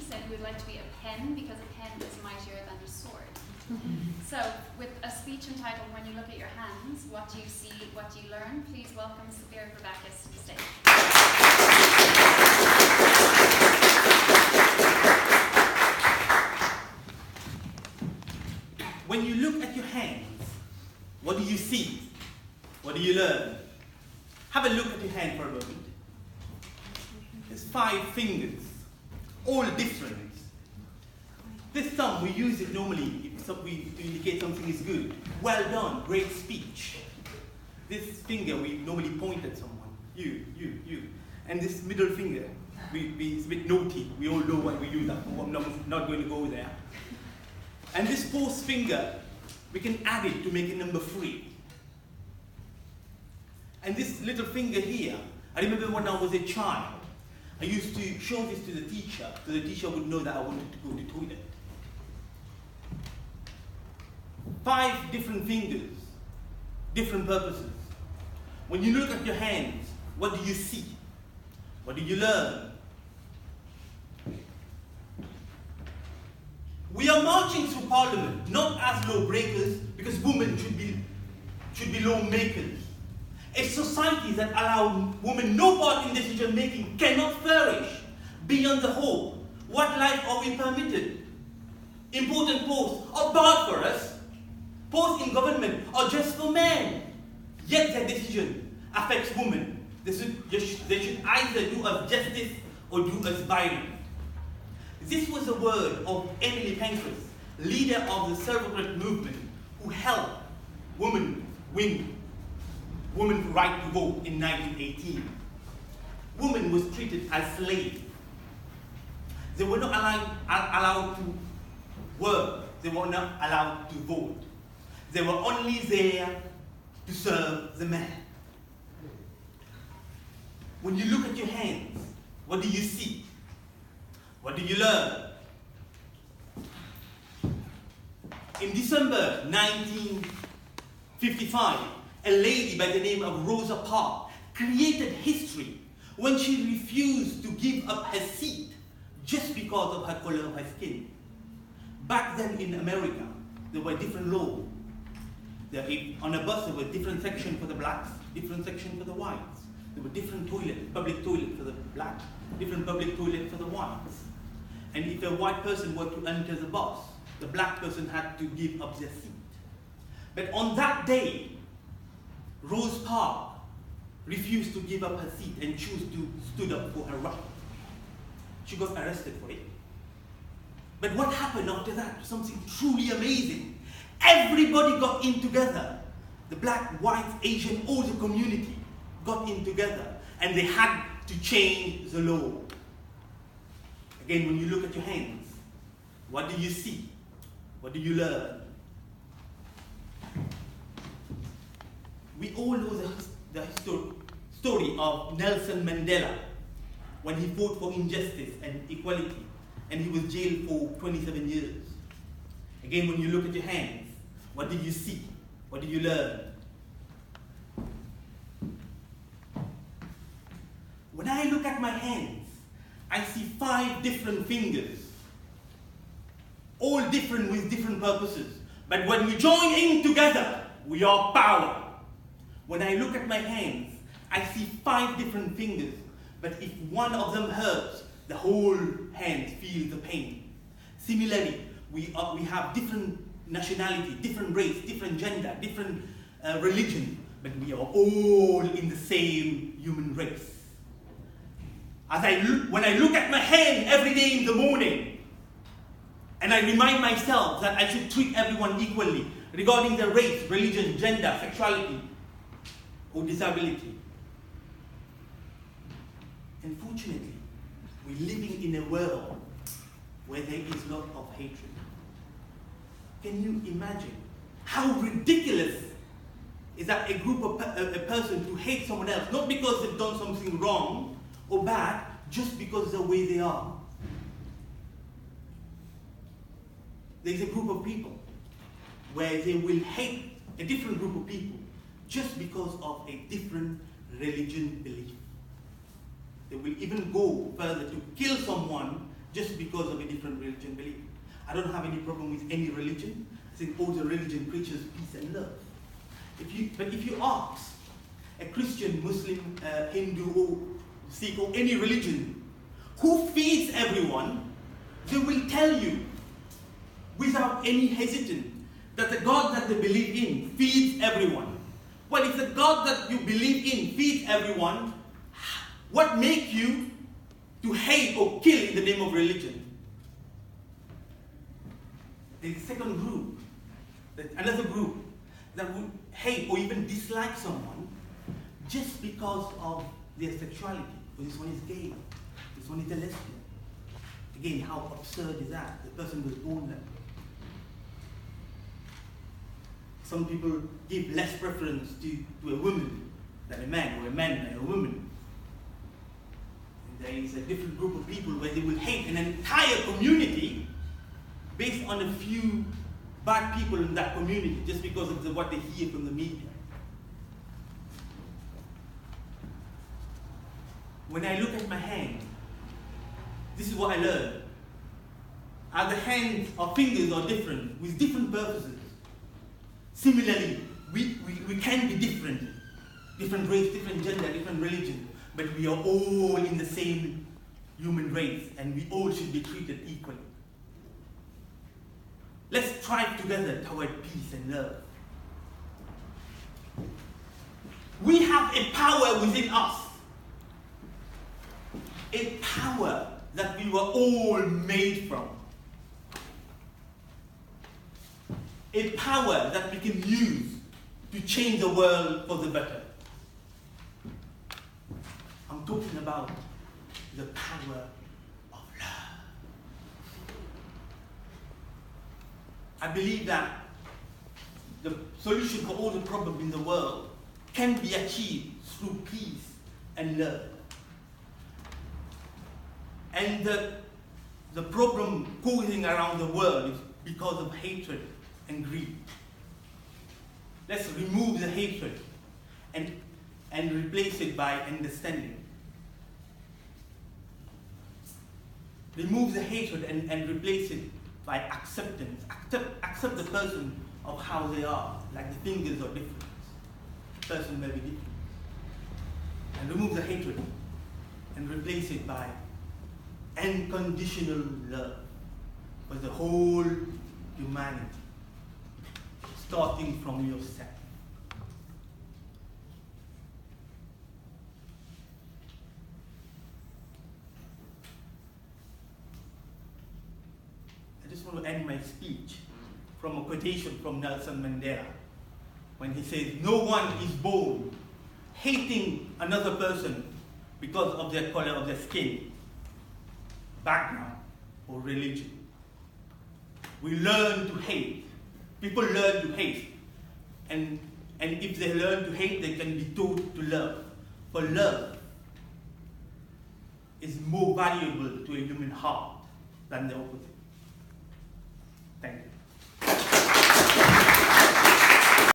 said he would like to be a pen because a pen is mightier than a sword. So, with a speech entitled "When You Look at Your Hands, What Do You See, What Do You Learn?" please welcome Spirit Rebecca's to the stage. When you look at your hands, what do you see? What do you learn? Have a look at your hand for a moment. There's 5 fingers, all different. This thumb, we use it normally to indicate something is good. Well done, great speech. This finger, we normally point at someone. You. And this middle finger, it's a bit naughty. We all know why we do that. I'm not going to go there. And this 4th finger, we can add it to make it number 3. And this little finger here, I remember when I was a child, I used to show this to the teacher, so the teacher would know that I wanted to go to the toilet. 5 different fingers, different purposes. When you look at your hands, what do you see? What do you learn? We are marching through Parliament, not as lawbreakers, because women should be lawmakers. A society that allows women no part in decision making cannot flourish. Beyond the whole, what life are we permitted? Important posts are barred for us. Posts in government are just for men. Yet their decision affects women. They should either do us justice or do us violence. This was the word of Emily Pankhurst, leader of the suffragette movement, who helped women win women's right to vote in 1918. Women was treated as slaves. They were not allowed to work. They were not allowed to vote. They were only there to serve the man. When you look at your hands, what do you see? What do you learn? In December 1955, a lady by the name of Rosa Parks created history when she refused to give up her seat just because of her color of her skin. Back then in America, there were different laws. On a bus, there were different sections for the blacks, different sections for the whites. There were different toilets, public toilets for the blacks, different public toilets for the whites. And if a white person were to enter the bus, the black person had to give up their seat. But on that day, Rose Parks refused to give up her seat and chose to stood up for her right. She got arrested for it. But what happened after that? Something truly amazing. Everybody got in together. The black, white, Asian, all the community got in together, and they had to change the law. Again, when you look at your hands, what do you see? What do you learn? We all know the story of Nelson Mandela when he fought for injustice and equality, and he was jailed for 27 years. Again, when you look at your hands, what do you see? What do you learn? When I look at my hands, I see 5 different fingers, all different with different purposes. But when we join in together, we are power. When I look at my hands, I see 5 different fingers, but if one of them hurts, the whole hand feels the pain. Similarly, we have different nationality, different race, different gender, different religion, but we are all in the same human race. When I look at my hand every day in the morning, and I remind myself that I should treat everyone equally regarding their race, religion, gender, sexuality, or disability. Unfortunately, we're living in a world where there is a lot of hatred. Can you imagine how ridiculous is that a person to hate someone else, not because they've done something wrong or bad, just because of the way they are? There's a group of people where they will hate a different group of people just because of a different religion belief. They will even go further to kill someone just because of a different religion belief. I don't have any problem with any religion. I think all the religion preaches peace and love. But if you ask a Christian, Muslim, Hindu, or Sikh, or any religion, who feeds everyone, they will tell you, without any hesitation, that the God that they believe in feeds everyone. Well, if the God that you believe in feeds everyone, what makes you to hate or kill in the name of religion? The second group, another group, that would hate or even dislike someone just because of their sexuality. Oh, this one is gay, this one is a lesbian. Again, how absurd is that? The person was born that way. Some people give less preference to a woman than a man, or a man than a woman. And there is a different group of people where they will hate an entire community based on a few bad people in that community just because of what they hear from the media. When I look at my hand, this is what I learned. Our hands, our fingers are different with different purposes. Similarly, we can be different. Different race, different gender, different religion, but we are all in the same human race and we all should be treated equally. Let's strive together toward peace and love. We have a power within us. A power that we were all made from. A power that we can use to change the world for the better. I'm talking about the power of love. I believe that the solution for all the problems in the world can be achieved through peace and love. And the problem causing around the world is because of hatred and greed. Let's remove the hatred and replace it by understanding. Remove the hatred and replace it by acceptance. Accept the person of how they are, like the fingers are different. The person may be different. And remove the hatred and replace it by unconditional love for the whole humanity, starting from yourself. I just want to end my speech from a quotation from Nelson Mandela when he says, "No one is born hating another person because of their color of their skin, background, or religion. We learn to hate. People learn to hate. And if they learn to hate, they can be taught to love. For love is more valuable to a human heart than the opposite." Thank you.